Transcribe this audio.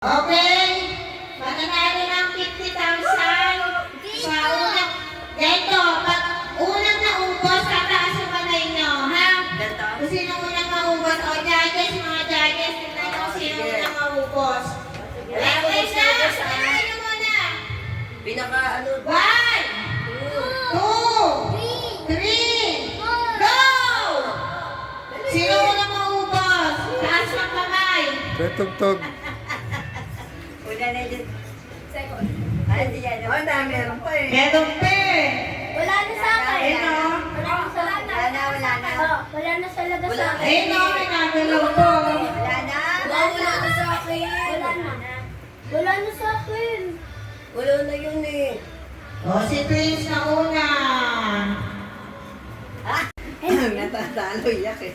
Okay, mananalo ng 50,000 sa unang, ganito, pag unang naubos, tataas yung kamay nyo, ha? Kung sino unang maubos, o judges, mga judges, tignan nyo kung sino unang maubos. Okay na, ano na muna? Pinaka ano? 1, 2, 3, go! Sino unang maubos? Taas ng kamay. Tugtog. Una na dyan. Second. Ay, hindi yan. Oh, meron pa eh. Meron pa eh. Wala na sa akin. Ayun o. Wala na. Oh, wala na talaga sa akin. Ayun o, may nagalaw po. Wala na. Wala na sa akin. Wala na. Wala na sa akin. Wala na yun eh. O, si Prince na una. Natatalo yak eh.